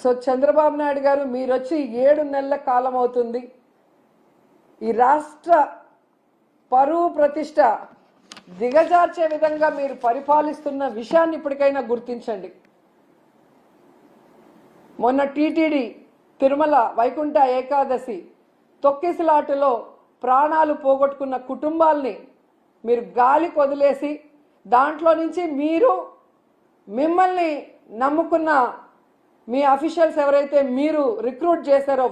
So Chandrababu Naidu గారు మీరు వచ్చి 7 నెలల కాలం అవుతుంది. ఈ రాష్ట్ర పరువు ప్రతిష్ట దిగజార్చే విధంగా మీరు పరిపాలిస్తున్న విషయాన్ని ఇప్పటికైనా గుర్తించండి. మొన్న టీటీడీ తిరుమల వైకుంఠ ఏకాదశి తొక్కిసలాటలో ప్రాణాలు పోగొట్టుకున్న కుటుంబాల్ని మీరు గాలికి వదిలేసి దాంట్లో నుంచి మిమ్మల్ని నమ్ముకున్న మీ అఫీషియల్స్ ఎవరైతే మీరు రిక్రూట్ చేశారో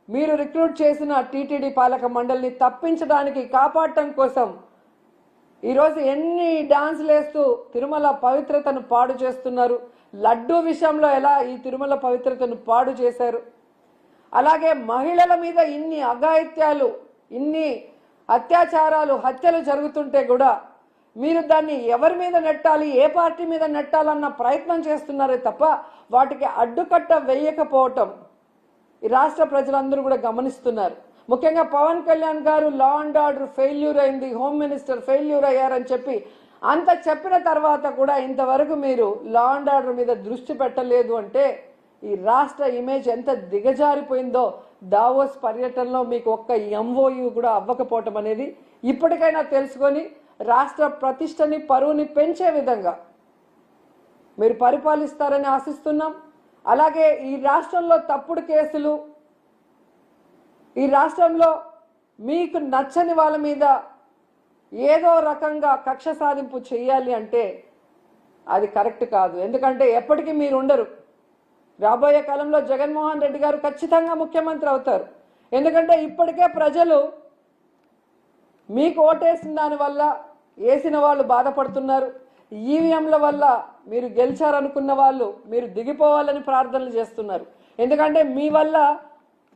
మీరు రిక్రూట్ చేసిన టీటీడీ పాలక మండలిని తప్పించడానికి కాపాడటం కోసం ఈరోజు ఎన్ని డాన్సులు వేస్తూ తిరుమల పవిత్రతను పాడు చేస్తున్నారు. లడ్డూ విషయంలో ఎలా ఈ తిరుమల పవిత్రతను పాడు చేశారు. అలాగే మహిళల మీద ఇన్ని అఘాయిత్యాలు, ఇన్ని అత్యాచారాలు, హత్యలు జరుగుతుంటే కూడా మీరు దాన్ని ఎవరి మీద నెట్టాలి, ఏ పార్టీ మీద నెట్టాలన్న ప్రయత్నం చేస్తున్నారే తప్ప వాటికి అడ్డుకట్ట వేయకపోవటం ఈ రాష్ట్ర ప్రజలందరూ కూడా గమనిస్తున్నారు. ముఖ్యంగా పవన్ కళ్యాణ్ గారు లా అండ్ ఆర్డర్ ఫెయిల్యూర్ అయింది, హోమ్ మినిస్టర్ ఫెయిల్యూర్ అయ్యారని చెప్పి అంత చెప్పిన తర్వాత కూడా ఇంతవరకు మీరు లా అండ్ ఆర్డర్ మీద దృష్టి పెట్టలేదు అంటే ఈ రాష్ట్ర ఇమేజ్ ఎంత దిగజారిపోయిందో దావోస్ పర్యటనలో మీకు ఒక్క ఎంఓయూ కూడా అవ్వకపోవటం అనేది ఇప్పటికైనా తెలుసుకొని రాష్ట్ర ప్రతిష్టని, పరువుని పెంచే విధంగా మీరు పరిపాలిస్తారని ఆశిస్తున్నాం. అలాగే ఈ రాష్ట్రంలో తప్పుడు కేసులు, ఈ రాష్ట్రంలో మీకు నచ్చని వాళ్ళ మీద ఏదో రకంగా కక్ష సాధింపు చేయాలి అంటే అది కరెక్ట్ కాదు. ఎందుకంటే ఎప్పటికీ మీరు ఉండరు. రాబోయే కాలంలో జగన్మోహన్ రెడ్డి గారు ఖచ్చితంగా ముఖ్యమంత్రి అవుతారు. ఎందుకంటే ఇప్పటికే ప్రజలు మీకు ఓటేసిన దానివల్ల వేసిన వాళ్ళు బాధపడుతున్నారు. ఈవీఎంల వల్ల మీరు గెలిచారనుకున్న వాళ్ళు మీరు దిగిపోవాలని ప్రార్థనలు చేస్తున్నారు. ఎందుకంటే మీ వల్ల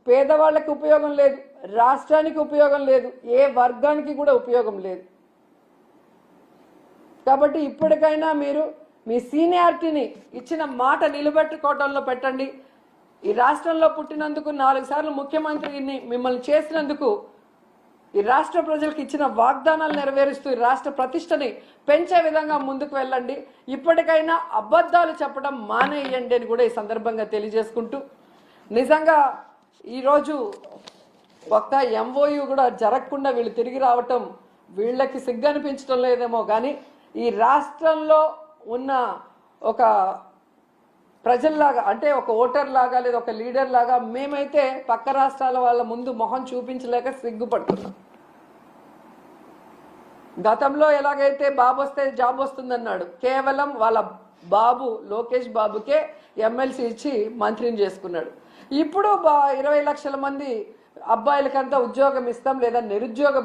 పేదవాళ్ళకి ఉపయోగం లేదు, రాష్ట్రానికి ఉపయోగం లేదు, ఏ వర్గానికి కూడా ఉపయోగం లేదు. కాబట్టి ఇప్పటికైనా మీరు మీ సీనియారిటీని ఇచ్చిన మాట నిలబెట్టుకోవడంలో పెట్టండి. ఈ రాష్ట్రంలో పుట్టినందుకు 4 సార్లు ముఖ్యమంత్రిని మిమ్మల్ని చేసినందుకు ఈ రాష్ట్ర ప్రజలకు ఇచ్చిన వాగ్దానాలు నెరవేరుస్తూ ఈ రాష్ట్ర ప్రతిష్టని పెంచే విధంగా ముందుకు వెళ్ళండి. ఇప్పటికైనా అబద్ధాలు చెప్పడం మానేయండి అని కూడా ఈ సందర్భంగా తెలియజేసుకుంటూ, నిజంగా ఈరోజు ఒక్క ఎంఓయూ కూడా జరగకుండా వీళ్ళు తిరిగి రావటం వీళ్ళకి సిగ్గనిపించడం లేదేమో కానీ ఈ రాష్ట్రంలో ఉన్న ఒక ప్రజల్లాగా, అంటే ఒక ఓటర్ లాగా లేదా ఒక లీడర్ లాగా మేమైతే పక్క రాష్ట్రాల వాళ్ళ ముందు మొహం చూపించలేక సిగ్గుపడుతున్నాం. గతంలో ఎలాగైతే బాబు వస్తే జాబ్ వస్తుందన్నాడు, కేవలం వాళ్ళ బాబు లోకేష్ బాబుకే ఎమ్మెల్సీ ఇచ్చి మంత్రిని చేసుకున్నాడు. ఇప్పుడు 20 లక్షల మంది అబ్బాయిలకంతా ఉద్యోగం ఇస్తాం లేదా నిరుద్యోగ